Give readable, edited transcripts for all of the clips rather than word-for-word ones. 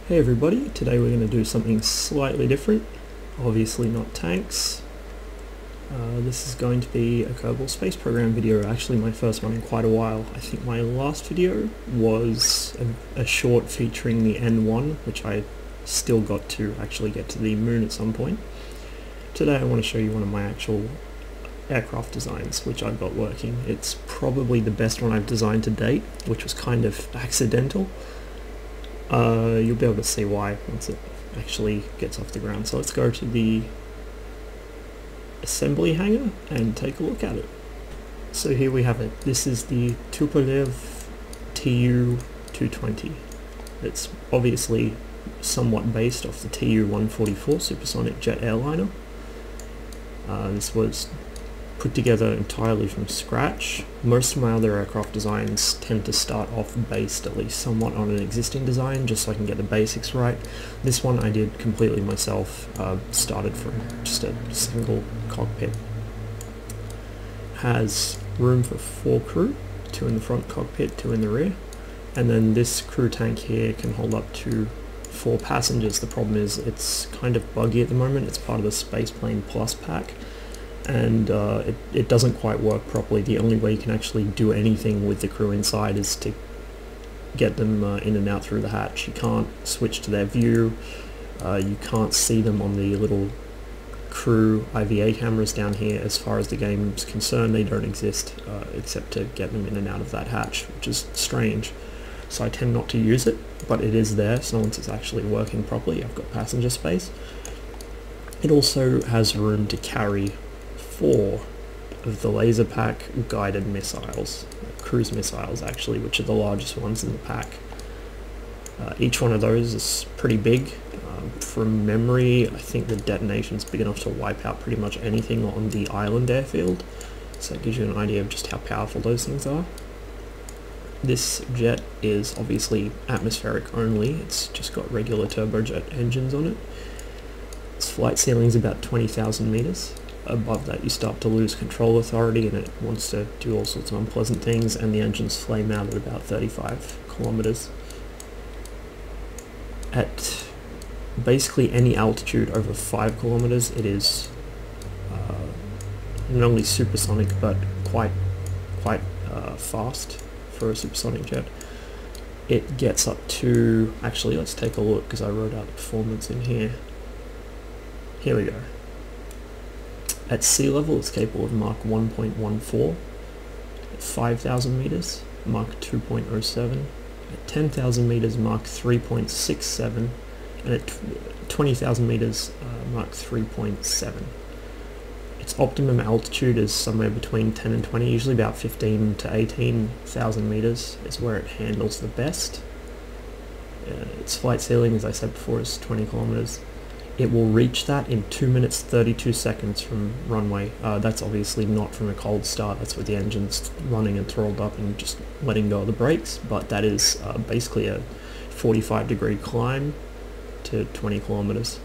Hey everybody, today we're going to do something slightly different, obviously not tanks. This is going to be a Kerbal Space Program video, actually my first one in quite a while. I think my last video was a short featuring the N1, which I still got to actually get to the moon at some point. Today I want to show you one of my actual aircraft designs, which I've got working. It's probably the best one I've designed to date, which was kind of accidental. You'll be able to see why once it actually gets off the ground. So let's go to the assembly hangar and take a look at it. So here we have it. This is the Tupolev Tu-220. It's obviously somewhat based off the Tu-144 supersonic jet airliner. This was put together entirely from scratch. Most of my other aircraft designs tend to start off based at least somewhat on an existing design, just so I can get the basics right. This one I did completely myself, started from just a single cockpit. Has room for 4 crew, 2 in the front cockpit, 2 in the rear, and then this crew tank here can hold up to 4 passengers. The problem is it's kind of buggy at the moment. It's part of the Spaceplane Plus pack, and it doesn't quite work properly. The only way you can actually do anything with the crew inside is to get them in and out through the hatch. You can't switch to their view, you can't see them on the little crew IVA cameras down here. As far as the game's concerned, they don't exist except to get them in and out of that hatch, which is strange. So I tend not to use it, but it is there, so once it's actually working properly, I've got passenger space. It also has room to carry 4 of the laser pack guided missiles, cruise missiles actually, which are the largest ones in the pack. Each one of those is pretty big. From memory, I think the detonation's big enough to wipe out pretty much anything on the island airfield, so that gives you an idea of just how powerful those things are. This jet is obviously atmospheric only, it's just got regular turbojet engines on it. Its flight ceiling is about 20,000 meters. Above that you start to lose control authority and it wants to do all sorts of unpleasant things, and the engines flame out at about 35 kilometers. At basically any altitude over 5 kilometers it is not only supersonic but quite fast for a supersonic jet. It gets up to, actually let's take a look because I wrote out the performance in here. Here we go. At sea level it's capable of Mach 1.14, at 5,000 meters Mach 2.07, at 10,000 meters Mach 3.67, and at 20,000 meters Mach 3.7. Its optimum altitude is somewhere between 10 and 20, usually about 15 to 18,000 meters is where it handles the best. Its flight ceiling, as I said before, is 20 kilometers. It will reach that in 2 minutes 32 seconds from runway. That's obviously not from a cold start, that's with the engines running and throttled up and just letting go of the brakes, but that is basically a 45-degree climb to 20 kilometers.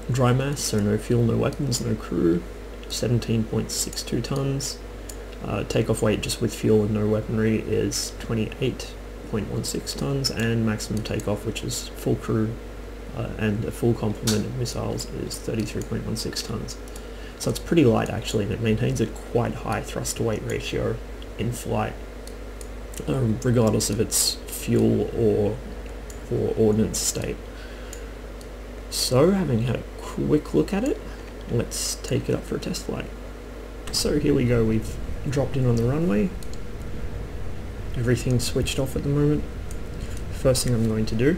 Dry mass, so no fuel, no weapons, no crew, 17.62 tons. Takeoff weight just with fuel and no weaponry is 28.16 tons, and maximum takeoff, which is full crew and a full complement of missiles, is 33.16 tons. So it's pretty light actually, and it maintains a quite high thrust to weight ratio in flight, regardless of its fuel or ordnance state. So having had a quick look at it, let's take it up for a test flight. So here we go, we've dropped in on the runway. Everything's switched off at the moment. First thing I'm going to do,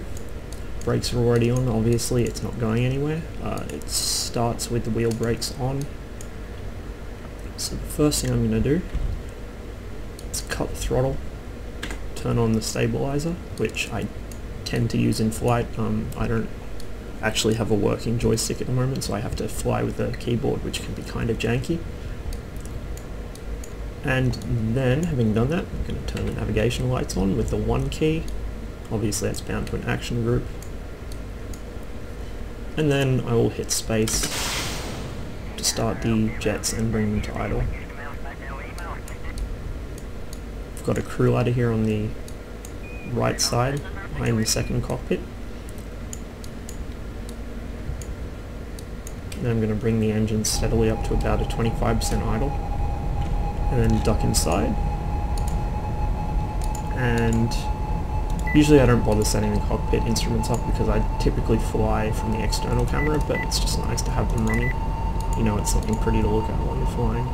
brakes are already on, obviously it's not going anywhere. It starts with the wheel brakes on. So the first thing I'm going to do is cut the throttle, turn on the stabilizer, which I tend to use in flight. I don't actually have a working joystick at the moment, so I have to fly with a keyboard, which can be kind of janky. And then, having done that, I'm going to turn the navigation lights on with the 1 key. Obviously that's bound to an action group. And then I will hit space to start the jets and bring them to idle. I've got a crew ladder here on the right side behind the second cockpit. Then I'm going to bring the engine steadily up to about a 25% idle, and then duck inside. And usually I don't bother setting the cockpit instruments up because I typically fly from the external camera, but it's just nice to have them running. You know, it's something pretty to look at while you're flying.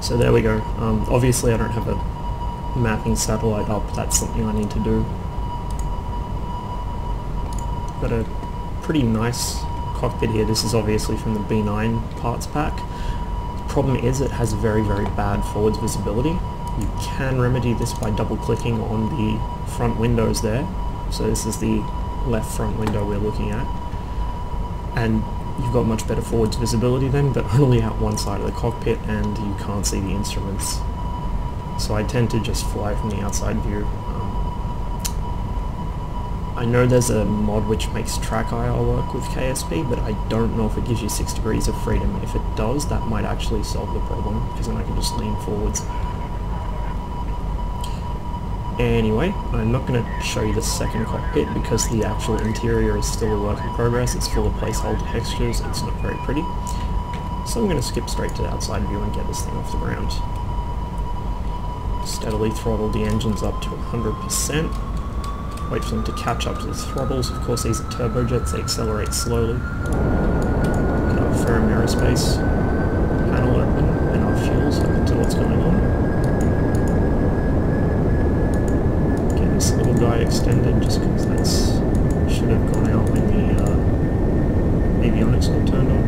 So there we go. Obviously I don't have a mapping satellite up, that's something I need to do. Got a pretty nice cockpit here. This is obviously from the B9 parts pack. The problem is it has very, very bad forwards visibility. You can remedy this by double clicking on the front windows there. So this is the left front window we're looking at. And you've got much better forwards visibility then, but only out one side of the cockpit and you can't see the instruments. So I tend to just fly from the outside view. I know there's a mod which makes track IR work with KSP, but I don't know if it gives you 6 degrees of freedom. If it does, that might actually solve the problem, because then I can just lean forwards. Anyway, I'm not going to show you the second cockpit because the actual interior is still a work in progress. It's full of placeholder textures, it's not very pretty. So I'm going to skip straight to the outside view and get this thing off the ground. Steadily throttle the engines up to 100%. Wait for them to catch up to the throttles. Of course these are turbojets, they accelerate slowly. Get our Ferrum Aerospace panel open and our fuels open to what's going on. Get this little guy extended just because that's should have gone out when the avionics got turned on.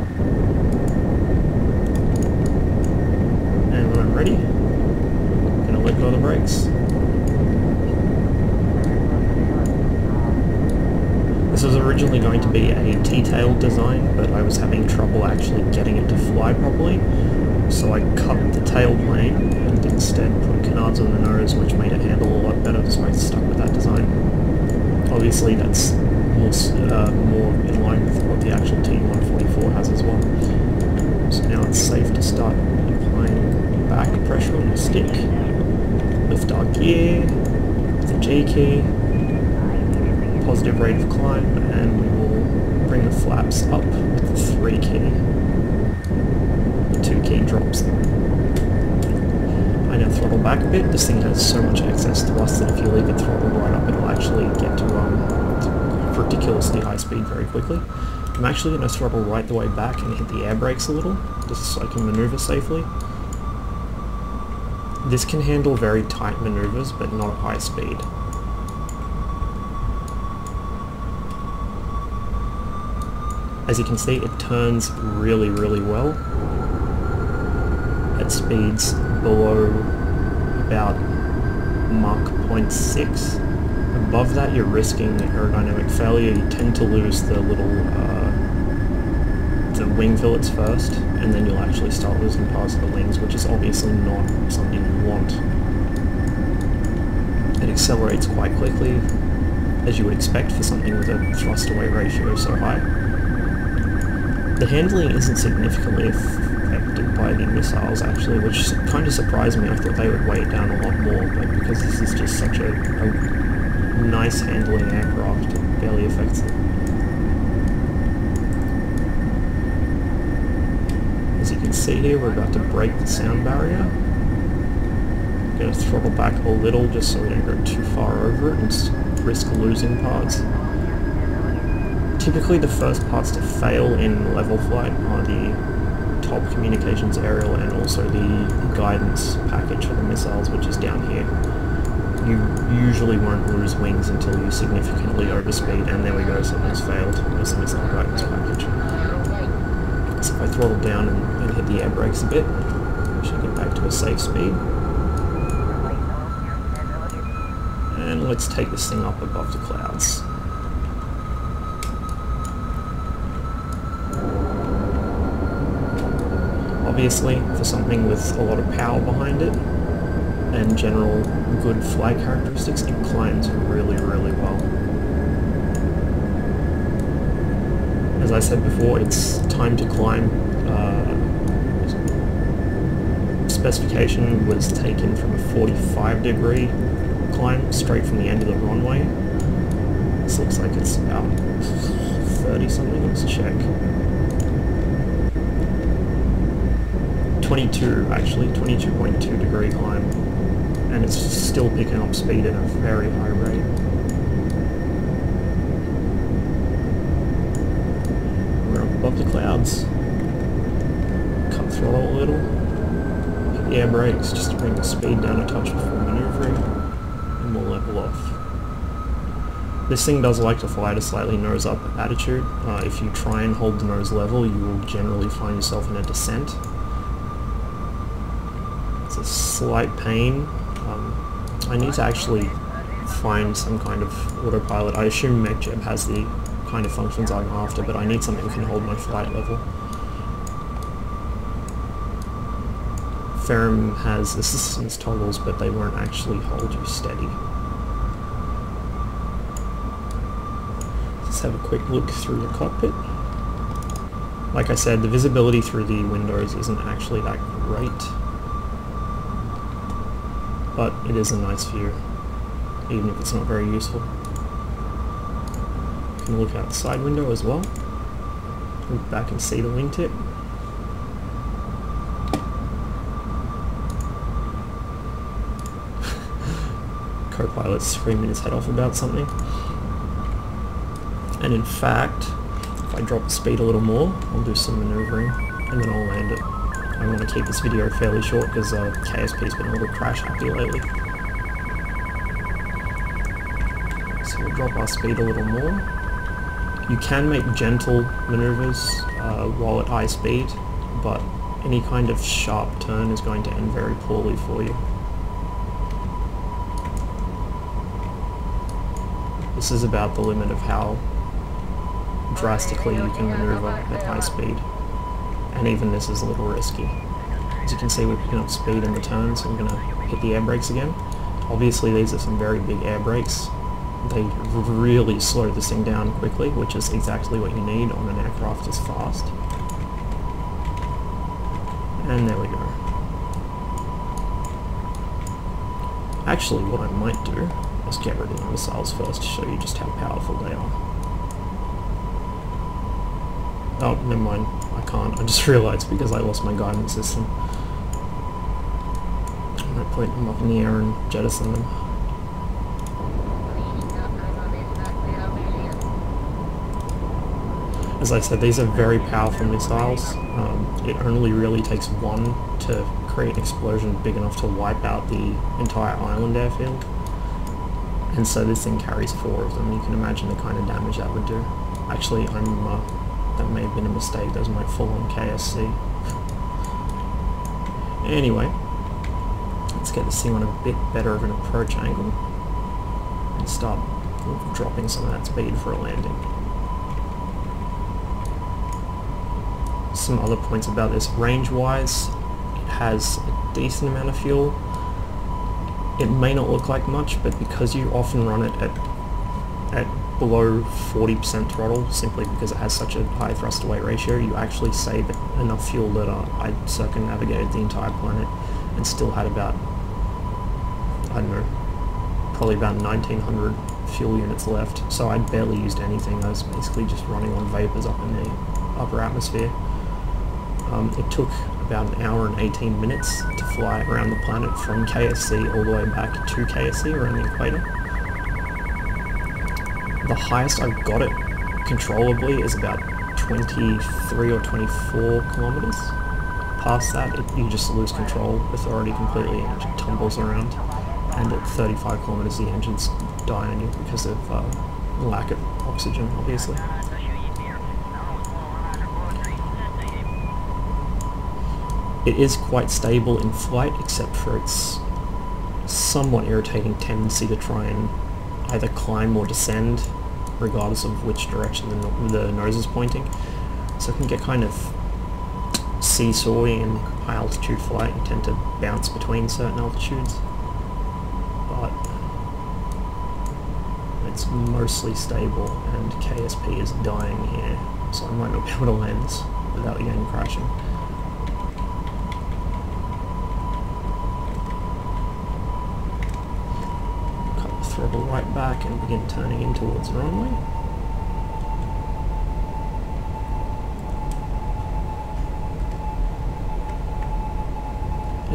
And when I'm ready, I'm going to let go of the brakes. This was originally going to be a T-tail design, but I was having trouble actually getting it to fly properly, so I cut the tail plane and instead put canards on the nose, which made it handle a lot better, so I stuck with that design. Obviously that's more in line with what the actual T144 has as well. So now it's safe to start applying back pressure on the stick, lift our gear, the G key, positive rate of climb, and we will bring the flaps up with the 3 key. The 2 key drops them. I now throttle back a bit. This thing has so much excess thrust that if you leave it throttled right up, it'll actually get to ridiculously high speed very quickly. I'm actually going to throttle right the way back and hit the air brakes a little, just so I can maneuver safely. This can handle very tight maneuvers, but not at high speed. As you can see, it turns really, really well at speeds below about Mach 0.6. Above that, you're risking aerodynamic failure. You tend to lose the little the wing fillets first, and then you'll actually start losing parts of the wings, which is obviously not something you want. It accelerates quite quickly, as you would expect for something with a thrust-to-weight ratio so high. The handling isn't significantly affected by the missiles actually, which kind of surprised me. I thought they would weigh it down a lot more, but because this is just such a nice handling aircraft, it barely affects it. As you can see here, we're about to break the sound barrier. I'm going to throttle back a little just so we don't go too far over it and risk losing parts. Typically the first parts to fail in level flight are the top communications aerial and also the guidance package for the missiles, which is down here. You usually won't lose wings until you significantly overspeed, and there we go, something's failed. There's the missile guidance package. So if I throttle down and hit the air brakes a bit, we should get back to a safe speed. And let's take this thing up above the clouds. Obviously, for something with a lot of power behind it and general good flight characteristics, it climbs really, really well. As I said before, it's time to climb specification was taken from a 45-degree climb straight from the end of the runway. This looks like it's about 30 something, let's check. 22.2 degree climb, and it's still picking up speed at a very high rate. We're up above the clouds. Cut throttle a little. Hit the air brakes just to bring the speed down a touch before manoeuvring, and we'll level off. This thing does like to fly at a slightly nose up attitude. If you try and hold the nose level, you will generally find yourself in a descent. It's a slight pain. I need to actually find some kind of autopilot. I assume MechJeb has the kind of functions I'm after, but I need something that can hold my flight level. Ferrum has assistance toggles, but they won't actually hold you steady. Let's have a quick look through the cockpit. Like I said, the visibility through the windows isn't actually that great, but it is a nice view, even if it's not very useful. You can look out the side window as well. Look back and see the wingtip. Co-pilot's screaming his head off about something. And in fact, if I drop the speed a little more, I'll do some manoeuvring and then I'll land it. I want to keep this video fairly short because KSP's been a little crash happy lately. So we'll drop our speed a little more. You can make gentle maneuvers while at high speed, but any kind of sharp turn is going to end very poorly for you. This is about the limit of how drastically you can maneuver at high speed. And even this is a little risky. As you can see, we're picking up speed in the turn, so I'm going to hit the air brakes again. Obviously these are some very big air brakes. They really slow this thing down quickly, which is exactly what you need on an aircraft this fast. And there we go. Actually, what I might do, let's get rid of the missiles first to show you just how powerful they are. Oh, never mind. I can't. I just realised because I lost my guidance system. I'm going to point them up in the air and jettison them. As I said, these are very powerful missiles. It only really takes one to create an explosion big enough to wipe out the entire island airfield. And so this thing carries 4 of them. You can imagine the kind of damage that would do. Actually, that may have been a mistake. Those might fall on KSC. Anyway, let's get this thing on a bit better of an approach angle and start dropping some of that speed for a landing. Some other points about this. Range-wise, it has a decent amount of fuel. It may not look like much, but because you often run it at below 40% throttle, simply because it has such a high thrust-to-weight ratio, you actually save enough fuel that I circumnavigated the entire planet and still had about, I don't know, probably about 1900 fuel units left. So I barely used anything. I was basically just running on vapors up in the upper atmosphere. It took about an hour and 18 minutes to fly around the planet from KSC all the way back to KSC around the equator. The highest I've got it controllably is about 23 or 24 kilometers. Past that, you just lose control authority completely and it tumbles around. And at 35 kilometers, the engines die on you because of lack of oxygen, obviously. It is quite stable in flight, except for its somewhat irritating tendency to try and either climb or descend, regardless of which direction the nose is pointing. So it can get kind of seesawy in high altitude flight. You tend to bounce between certain altitudes, but it's mostly stable, and KSP is dying here, so I might not be able to land this without again crashing. throttle right back and begin turning in towards the runway.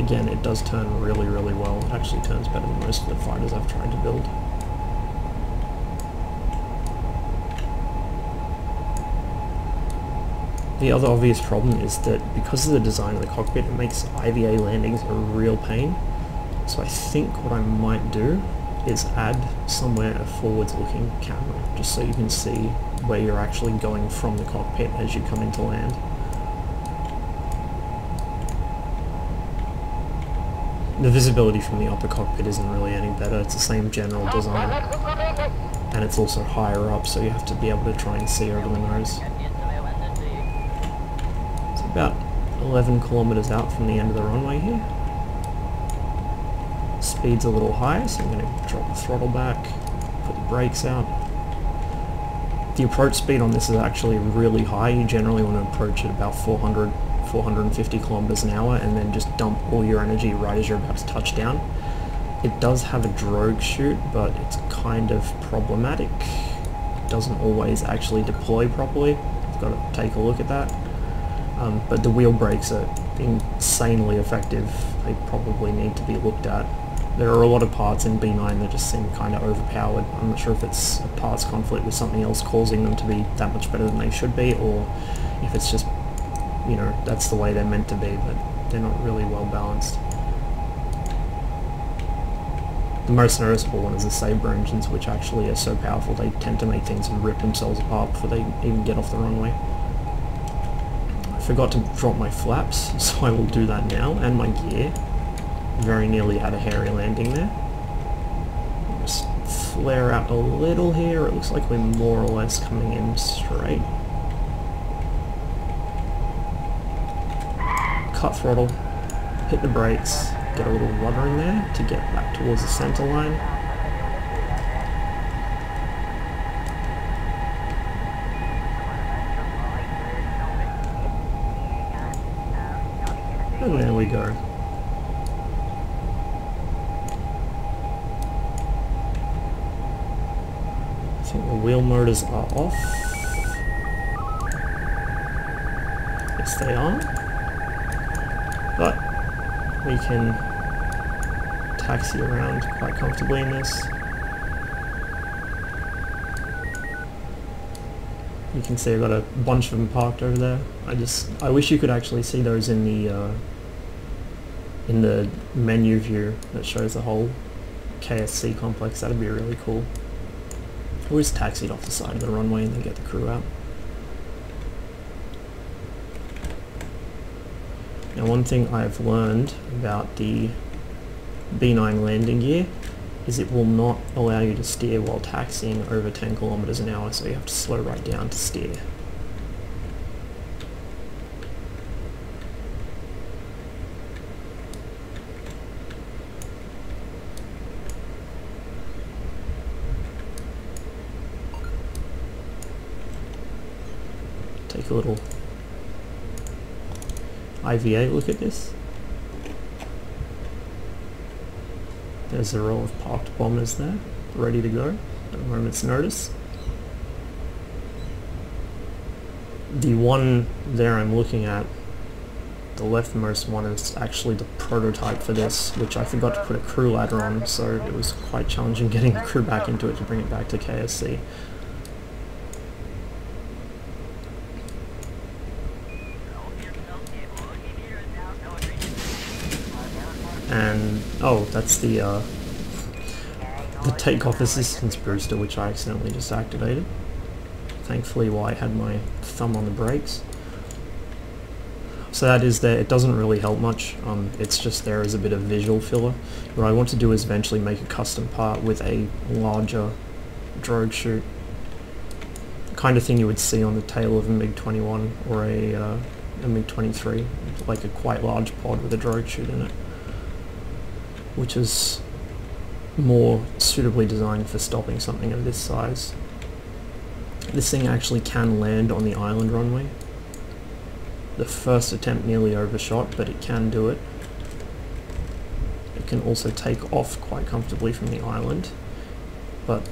Again, it does turn really, really well. It actually turns better than most of the fighters I've tried to build. The other obvious problem is that because of the design of the cockpit, it makes IVA landings a real pain. So I think what I might do is add somewhere a forwards looking camera, just so you can see where you're actually going from the cockpit as you come into land. The visibility from the upper cockpit isn't really any better. It's the same general design, and it's also higher up, so you have to be able to try and see over the nose. It's about 11 kilometers out from the end of the runway here. Speed's a little high, so I'm going to drop the throttle back, put the brakes out. The approach speed on this is actually really high. You generally want to approach at about 450 kilometers an hour and then just dump all your energy right as you're about to touch down. It does have a drogue chute, but it's kind of problematic. It doesn't always actually deploy properly. You've got to take a look at that. But the wheel brakes are insanely effective. They probably need to be looked at. There are a lot of parts in B9 that just seem kind of overpowered. I'm not sure if it's a parts conflict with something else causing them to be that much better than they should be, or if it's just, you know, that's the way they're meant to be, but they're not really well balanced. The most noticeable one is the Sabre engines, which actually are so powerful they tend to make things rip themselves apart before they even get off the runway. I forgot to drop my flaps, so I will do that now, and my gear. Very nearly had a hairy landing there. Just flare out a little here. It looks like we're more or less coming in straight. Cut throttle, hit the brakes, get a little rudder in there to get back towards the center line. And there we go. I think the wheel motors are off. Yes, they are. But we can taxi around quite comfortably in this. You can see I've got a bunch of them parked over there. I wish you could actually see those in the menu view that shows the whole KSC complex. That'd be really cool. We'll just taxi it off the side of the runway and then get the crew out. Now, one thing I've learned about the B9 landing gear is it will not allow you to steer while taxiing over 10 kilometers an hour, so you have to slow right down to steer. Take a little IVA look at this. There's a row of parked bombers there, ready to go at a moment's notice. The one there I'm looking at, the leftmost one, is actually the prototype for this, which I forgot to put a crew ladder on, so it was quite challenging getting the crew back into it to bring it back to KSC. And oh, that's the takeoff assistance booster, which I accidentally just activated. Thankfully, while I had my thumb on the brakes. So that is there. It doesn't really help much. It's just there as a bit of visual filler. What I want to do is eventually make a custom part with a larger drogue chute. The kind of thing you would see on the tail of a MiG-21 or a MiG-23, like a quite large pod with a drogue chute in it, which is more suitably designed for stopping something of this size. This thing actually can land on the island runway. The first attempt nearly overshot, but it can do it. It can also take off quite comfortably from the island. but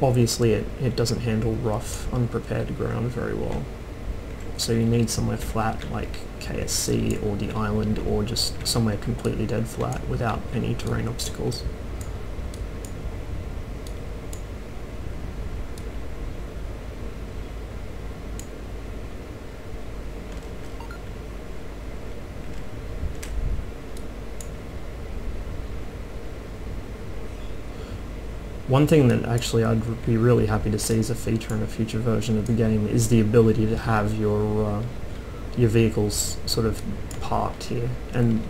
obviously it doesn't handle rough, unprepared ground very well. So you need somewhere flat like KSC or the island, or just somewhere completely dead flat without any terrain obstacles. One thing that actually I'd be really happy to see as a feature in a future version of the game is the ability to have your vehicles sort of parked here, and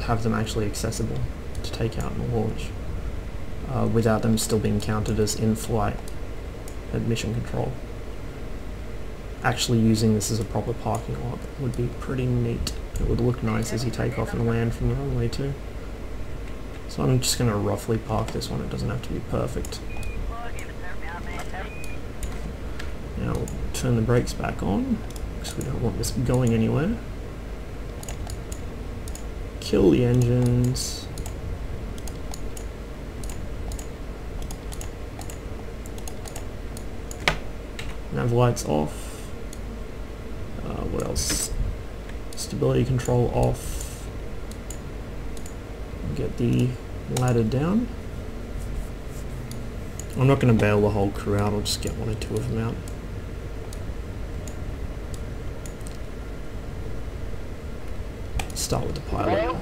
have them actually accessible to take out and launch without them still being counted as in-flight at mission control. Actually using this as a proper parking lot would be pretty neat. It would look nice as you take off and land from the runway too. So I'm just going to roughly park this one, it doesn't have to be perfect. Now we'll turn the brakes back on, because we don't want this going anywhere. Kill the engines. Nav lights off. What else? Stability control off. Get the ladder down. I'm not going to bail the whole crew out, I'll just get one or two of them out. Start with the pilot.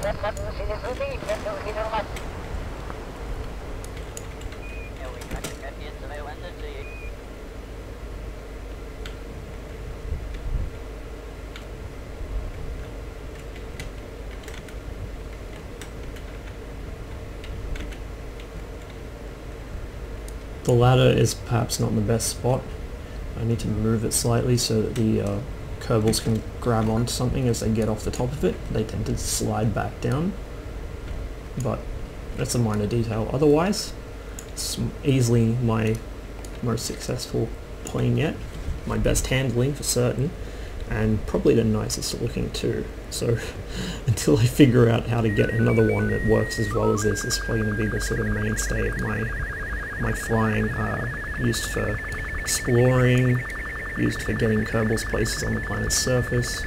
The ladder is perhaps not in the best spot. I need to move it slightly so that the Kerbals can grab onto something as they get off the top of it. They tend to slide back down, but that's a minor detail. Otherwise, it's easily my most successful plane yet, my best handling for certain, and probably the nicest looking too. So until I figure out how to get another one that works as well as this, it's probably going to be the sort of mainstay of my flying, used for exploring, used for getting Kerbals places on the planet's surface,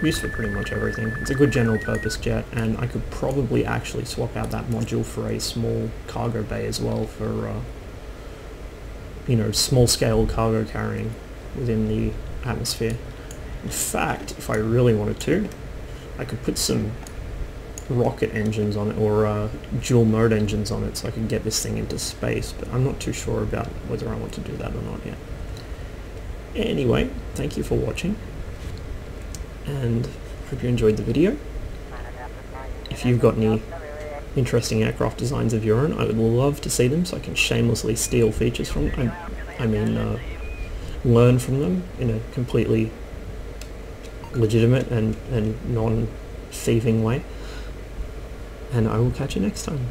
used for pretty much everything. It's a good general purpose jet, and I could probably actually swap out that module for a small cargo bay as well for, small scale cargo carrying within the atmosphere. In fact, if I really wanted to, I could put some rocket engines on it, or dual mode engines on it, so I can get this thing into space, but I'm not too sure about whether I want to do that or not yet. Anyway, thank you for watching, and hope you enjoyed the video. If you've got any interesting aircraft designs of your own, I would love to see them so I can shamelessly steal features from them. Learn from them in a completely legitimate and non-thieving way. And I will catch you next time.